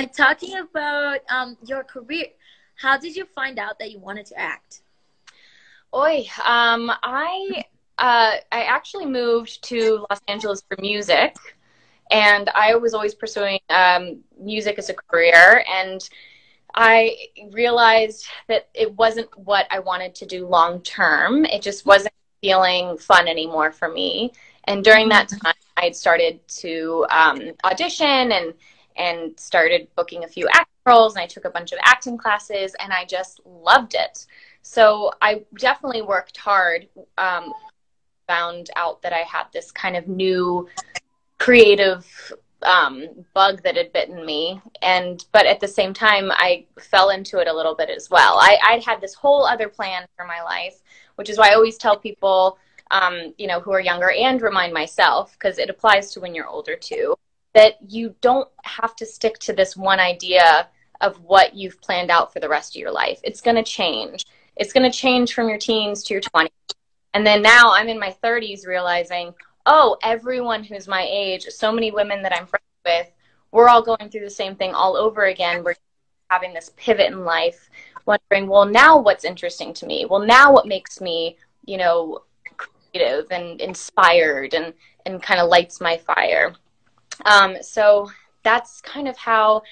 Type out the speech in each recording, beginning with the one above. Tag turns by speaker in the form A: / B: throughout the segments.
A: Talking about your career, how did you find out that you wanted to act?
B: Oi, I actually moved to Los Angeles for music, and I was always pursuing music as a career, and I realized that it wasn't what I wanted to do long term. It just wasn't feeling fun anymore for me. And during that time, I had started to audition and started booking a few acting roles, and I took a bunch of acting classes, and I just loved it. So I definitely worked hard, found out that I had this kind of new creative bug that had bitten me, but at the same time I fell into it a little bit as well. I'd had this whole other plan for my life, which is why I always tell people who are younger, and remind myself, because it applies to when you're older too, that you don't have to stick to this one idea of what you've planned out for the rest of your life. It's going to change. It's going to change from your teens to your 20s. And then now I'm in my 30s realizing, oh, everyone who's my age, so many women that I'm friends with, we're all going through the same thing all over again. We're having this pivot in life, wondering, well, now what's interesting to me? Well, now what makes me, creative and inspired and kind of lights my fire? So that's kind of how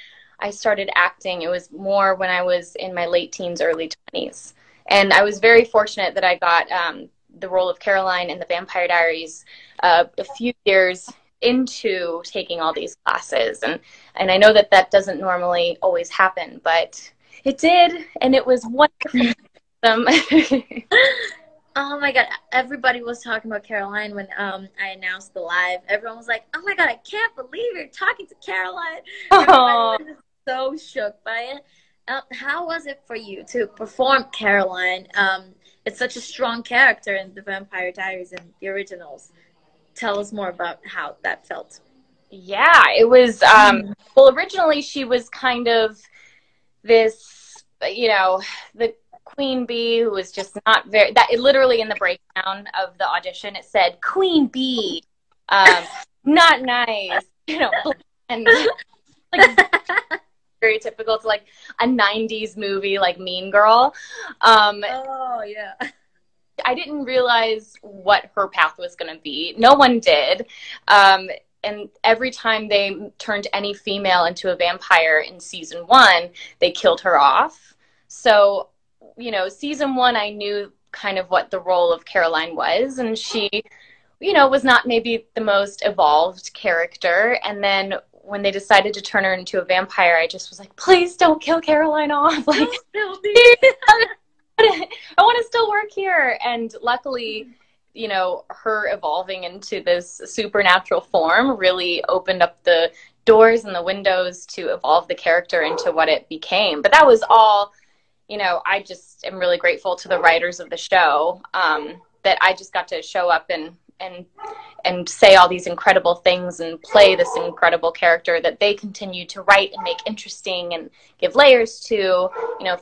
B: I started acting. It was more when I was in my late teens, early 20s. And I was very fortunate that I got the role of Caroline in the Vampire Diaries a few years into taking all these classes. And I know that that doesn't normally always happen, but it did, and it was wonderful.
A: Oh my God, everybody was talking about Caroline when I announced the live. Everyone was like, oh my God, I can't believe you're talking to Caroline. Everybody was so shook by it. How was it for you to perform Caroline? It's such a strong character in the Vampire Diaries and the originals. Tell us more about how that felt.
B: Yeah, it was, well, originally she was kind of this, the queen bee who was just not very, that it literally in the breakdown of the audition, it said queen bee, not nice, and like very typical to like a 90s movie like Mean Girl.
A: Oh yeah.
B: I didn't realize what her path was going to be. No one did. And every time they turned any female into a vampire in season 1, they killed her off. So, season 1, I knew kind of what the role of Caroline was, and she, was not maybe the most evolved character. And then when they decided to turn her into a vampire, I just was like, please don't kill Caroline off. Like, I want to still work here. And luckily, her evolving into this supernatural form really opened up the doors and the windows to evolve the character into what it became. But that was all, I just am really grateful to the writers of the show, that I just got to show up and say all these incredible things and play this incredible character that they continue to write and make interesting and give layers to,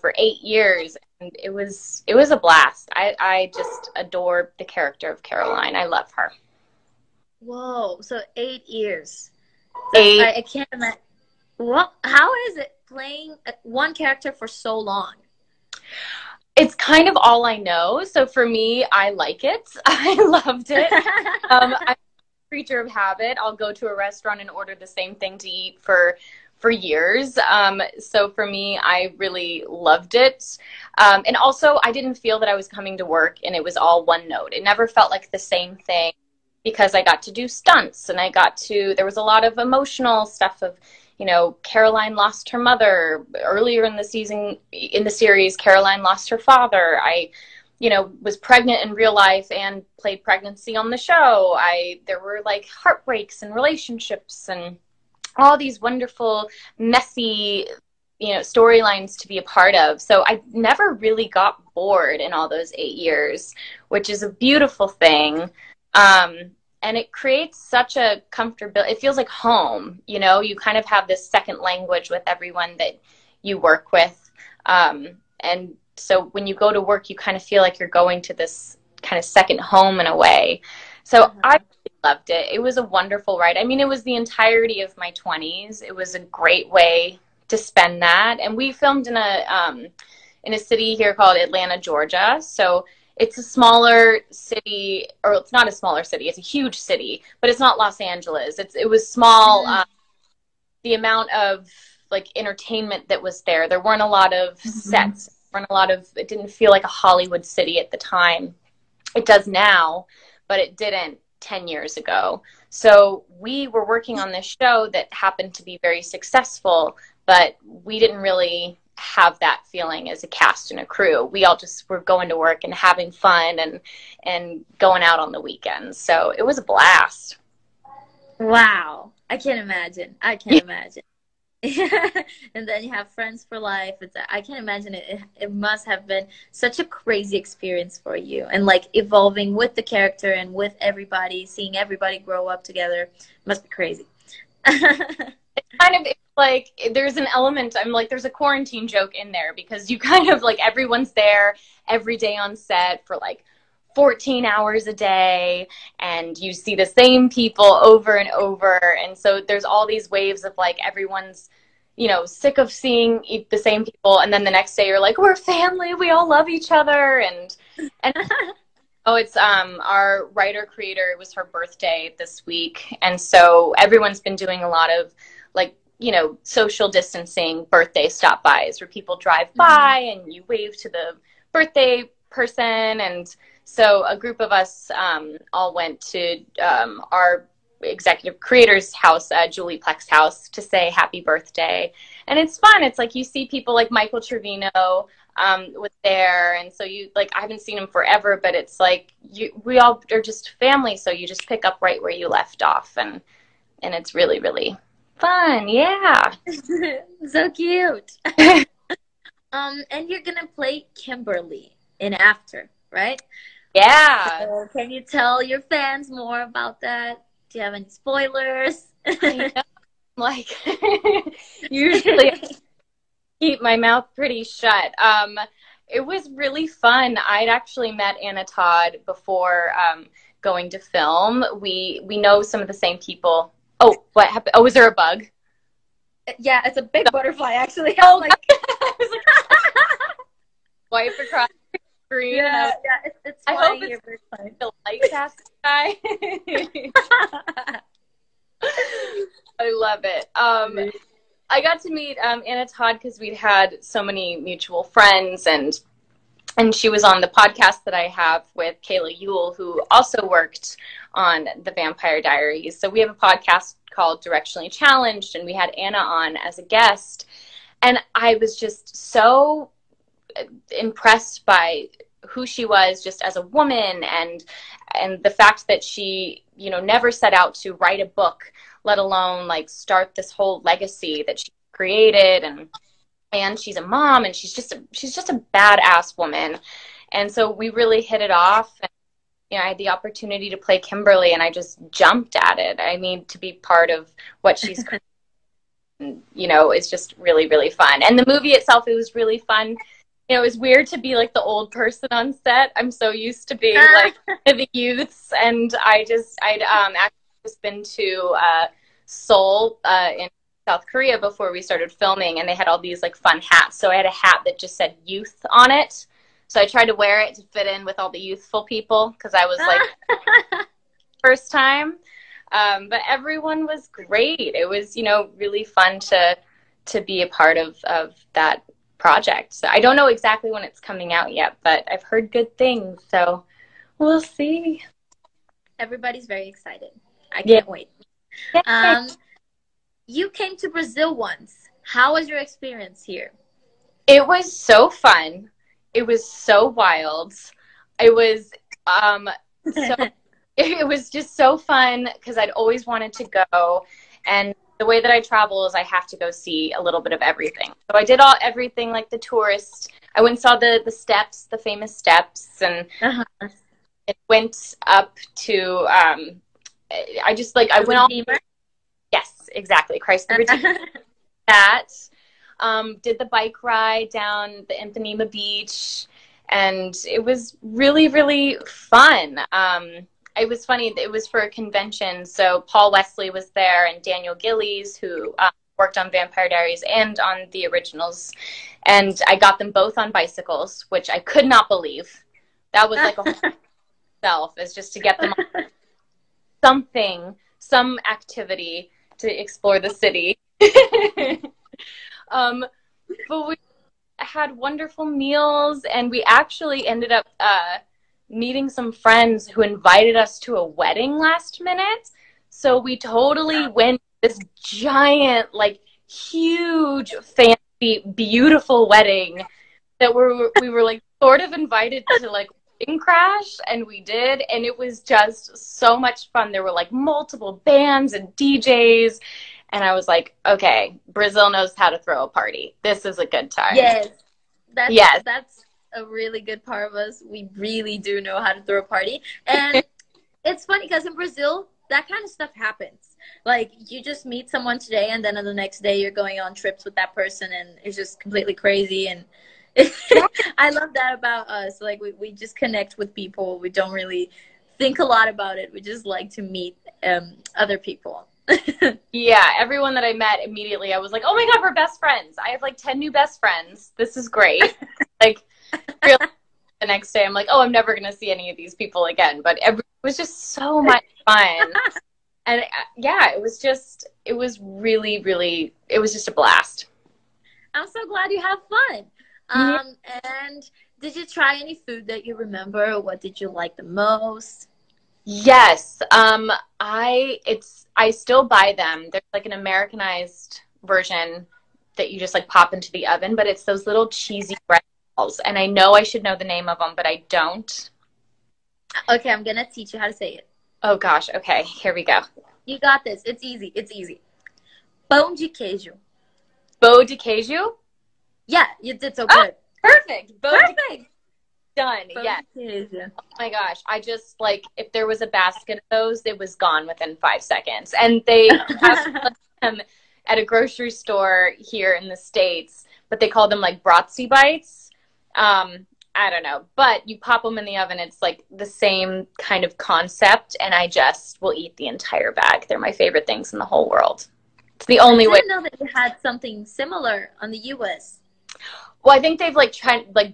B: for 8 years. And it was a blast. I just adore the character of Caroline. I love her.
A: Whoa, so 8 years.
B: I
A: can't imagine. What? How is it playing one character for so long?
B: It's kind of all I know. So for me, I like it. I loved it. I'm a creature of habit. I'll go to a restaurant and order the same thing to eat for years. So for me, I really loved it. And also, I didn't feel that I was coming to work and it was all one note. It never felt like the same thing, because I got to do stunts, and there was a lot of emotional stuff of, Caroline lost her mother earlier in the series. Caroline lost her father. I, was pregnant in real life and played pregnancy on the show. There were like heartbreaks and relationships and all these wonderful, messy, storylines to be a part of. So I never really got bored in all those 8 years, which is a beautiful thing. And it creates such a comfortability. It feels like home, you kind of have this second language with everyone that you work with. And so when you go to work, you kind of feel like you're going to this kind of second home in a way. So I really loved it. It was a wonderful ride. I mean, it was the entirety of my 20s. It was a great way to spend that. And we filmed in a city here called Atlanta, Georgia. So it's a smaller city, or it's not a smaller city. It's a huge city, but it's not Los Angeles. It was small. The amount of like entertainment that was there. There weren't a lot of sets. It didn't feel like a Hollywood city at the time. It does now, but it didn't 10 years ago. So we were working on this show that happened to be very successful, but we didn't really have that feeling as a cast and a crew. We all just were going to work and having fun and going out on the weekends. So it was a blast.
A: Wow. I can't imagine. And then you have friends for life. I can't imagine it. It must have been such a crazy experience for you, and like evolving with the character and with everybody, seeing everybody grow up together must be crazy.
B: It's like there's an element, I'm like, there's a quarantine joke in there, because you kind of like, everyone's there every day on set for like 14 hours a day, and you see the same people over and over. And so there's all these waves of like, everyone's, you know, sick of seeing the same people. And then the next day you're like, we're family. We all love each other. And oh, it's our writer creator, it was her birthday this week. And so everyone's been doing a lot of like, you know, social distancing birthday stop-bys where people drive by and you wave to the birthday person. And so a group of us all went to our executive creator's house, Julie Pleck's house, to say happy birthday. And it's fun. It's like you see people like Michael Trevino was there. And so you, like, I haven't seen him forever, but it's like we all are just family. So you just pick up right where you left off. And it's really, really fun. Yeah.
A: So cute. And you're going to play Kimberly in After, right?
B: Yeah.
A: So can you tell your fans more about that? Do you have any spoilers?
B: I know. Like, usually I keep my mouth pretty shut. It was really fun. I'd actually met Anna Todd before going to film. We know some of the same people. Oh, what happened? Oh, was there a bug?
A: Yeah, it's a big butterfly, actually.
B: Oh, like, I was like, wipe across the screen.
A: Yeah, it's
B: I hope it's the light past the sky. I love it. I got to meet Anna Todd because we'd had so many mutual friends, and she was on the podcast that I have with Kayla Ewell, who also worked on The Vampire Diaries. So we have a podcast called Directionally Challenged, and we had Anna on as a guest. And I was just so impressed by who she was just as a woman, and the fact that she, you know, never set out to write a book, let alone like start this whole legacy that she created. And she's a mom, and she's just a badass woman. And so we really hit it off. And, you know, I had the opportunity to play Kimberly, and I just jumped at it. I mean, to be part of what she's created, you know, it's just really, really fun. And the movie itself, it was really fun. You know, it was weird to be like the old person on set. I'm so used to being like the youths. And I'd actually just been to Seoul in South Korea before we started filming, and they had all these like fun hats. So I had a hat that just said youth on it. So I tried to wear it to fit in with all the youthful people, because I was like first time. But everyone was great. It was, you know, really fun to be a part of that project. So I don't know exactly when it's coming out yet, but I've heard good things, so we'll see.
A: Everybody's very excited. I can't wait. You came to Brazil once. How was your experience here?
B: It was so fun. It was so wild. It was it was just so fun, because I'd always wanted to go, and the way that I travel is I have to go see a little bit of everything. So I did everything like the tourist. I went and saw the steps, the famous steps, and it went up to I went all. Yes, exactly. Christ the Redeemer. That did the bike ride down the Ipanema beach, and it was really, really fun. It was funny. It was for a convention, so Paul Wesley was there, and Daniel Gillies, who worked on Vampire Diaries and on the originals. And I got them both on bicycles, which I could not believe. That was like a whole self, is just to get them on some activity to explore the city. But we had wonderful meals, and we actually ended up meeting some friends who invited us to a wedding last minute. So we totally went to this giant, like, huge, fancy, beautiful wedding that we were like sort of invited to, like, wedding crash, and we did, and it was just so much fun. There were like multiple bands and DJs, and I was like, okay, Brazil knows how to throw a party. This is a good time.
A: Yes, that's a really good part of us. We really do know how to throw a party. And it's funny because in Brazil, that kind of stuff happens. Like, you just meet someone today, and then on the next day you're going on trips with that person, and it's just completely crazy. And I love that about us. Like, we just connect with people. We don't really think a lot about it. We just like to meet other people.
B: Yeah, everyone that I met immediately, I was like, oh my God, we're best friends. I have like 10 new best friends. This is great. Like, really, the next day I'm like, oh, I'm never going to see any of these people again. But it was just so much fun. And yeah, it was just a blast.
A: I'm so glad you have fun. And did you try any food that you remember? What did you like the most?
B: Yes. I still buy them. There's like an Americanized version that you just like pop into the oven, but it's those little cheesy bread balls. And I know I should know the name of them, but I don't.
A: Okay, I'm going to teach you how to say it.
B: Oh gosh. Okay, here we go.
A: You got this. It's easy. It's easy. Pão de queijo.
B: Pão de queijo?
A: Yeah, you did so good.
B: Perfect.
A: Perfect.
B: Done. Yes. Oh my gosh. I just, like, if there was a basket of those, it was gone within 5 seconds. And they have them at a grocery store here in the States, but they call them like bratzi bites. I don't know, but you pop them in the oven. It's like the same kind of concept, and I just will eat the entire bag. They're my favorite things in the whole world. It's the only way.
A: I didn't know that you had something similar on the U.S.
B: Well, I think they've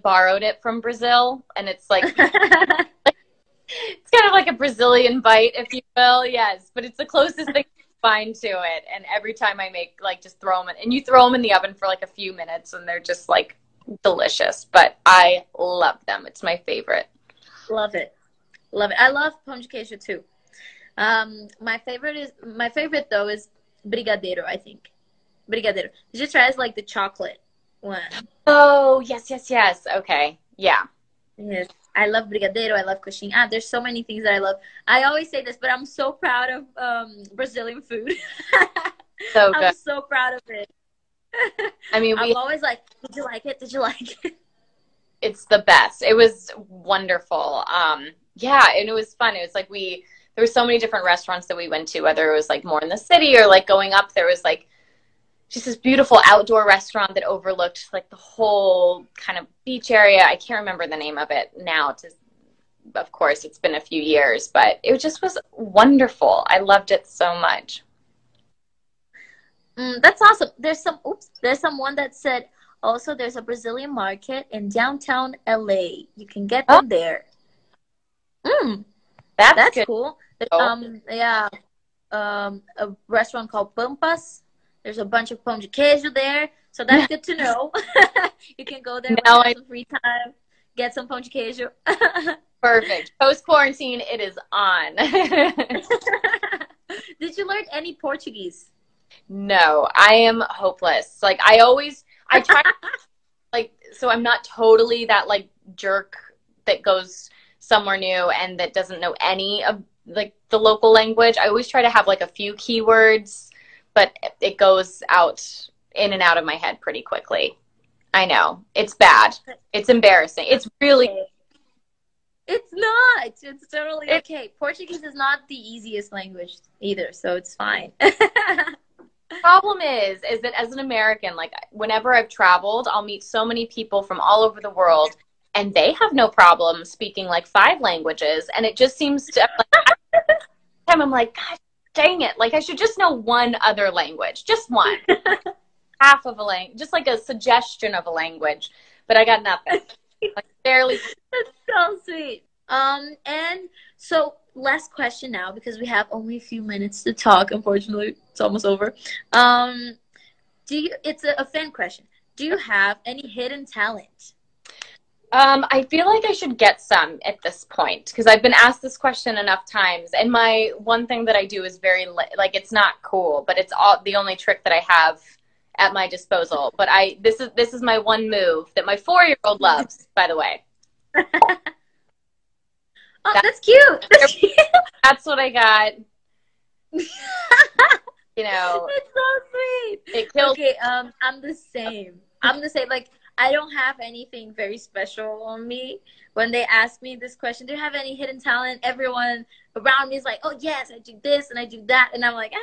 B: borrowed it from Brazil, and it's like it's kind of like a Brazilian bite, if you will. Yes, but it's the closest thing you find to it. And every time I make, like, just throw them in, and you throw them in the oven for like a few minutes, and they're just like delicious. But I love them. It's my favorite.
A: Love it. I love pão de queijo too. My favorite though is brigadeiro. I think brigadeiro. Did you try like the chocolate one?
B: Oh, yes. Okay. Yeah.
A: Yes. I love brigadeiro. I love coxinha. There's so many things that I love. I always say this, but I'm so proud of Brazilian food.
B: So good.
A: I'm so proud of it.
B: I mean,
A: I'm always like, did you like it? Did you like it?
B: It's the best. It was wonderful. Yeah, and it was fun. It was like there were so many different restaurants that we went to, whether it was like more in the city or like going up. There was like just this beautiful outdoor restaurant that overlooked like the whole kind of beach area. I can't remember the name of it now. Of course, it's been a few years, but it just was wonderful. I loved it so much.
A: That's awesome. There's someone that said also there's a Brazilian market in downtown LA. You can get them there. That's
B: good.
A: Cool. Yeah. A restaurant called Pampas. There's a bunch of pão de queijo there, so that's good to know. You can go there when you have some free time, get some pão de queijo.
B: Perfect. Post quarantine, it is on.
A: Did you learn any Portuguese?
B: No, I am hopeless. Like I try, like, so I'm not totally that like jerk that goes somewhere new and that doesn't know any of like the local language. I always try to have like a few keywords, but it goes in and out of my head pretty quickly. I know. It's bad. It's embarrassing. It's really...
A: It's not. It's totally okay. Portuguese is not the easiest language either, so it's fine.
B: Problem is that as an American, like, whenever I've traveled, I'll meet so many people from all over the world, and they have no problem speaking like 5 languages, and it just seems to... I'm like, God, dang it. Like, I should just know one other language. Just one. Half of a language. Just like a suggestion of a language. But I got nothing. Like, barely.
A: That's so sweet. And so last question now, because we have only a few minutes to talk. Unfortunately, it's almost over. It's a fan question. Do you have any hidden talent?
B: I feel like I should get some at this point because I've been asked this question enough times. And my one thing that I do is very, like, it's not cool, but it's all the only trick that I have at my disposal. But this is my one move that my 4-year-old loves, by the way.
A: Oh, that's cute. That's cute.
B: That's what I got. You know,
A: It's so sweet.
B: it kills.
A: Okay, I'm the same. Like, I don't have anything very special on me. When they ask me this question, do you have any hidden talent? Everyone around me is like, oh yes, I do this and I do that, and I'm like,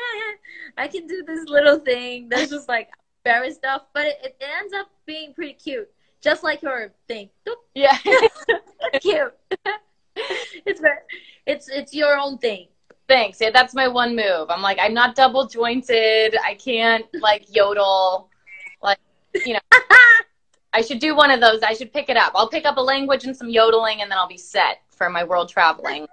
A: I can do this little thing that's just like embarrassed stuff, but it ends up being pretty cute, just like your thing.
B: Yeah,
A: It's cute. It's your own thing.
B: thanks. Yeah, that's my one move. I'm like, I'm not double jointed. I can't like yodel. Like, you know, I should do one of those. I should pick it up. I'll pick up a language and some yodeling, and then I'll be set for my world traveling.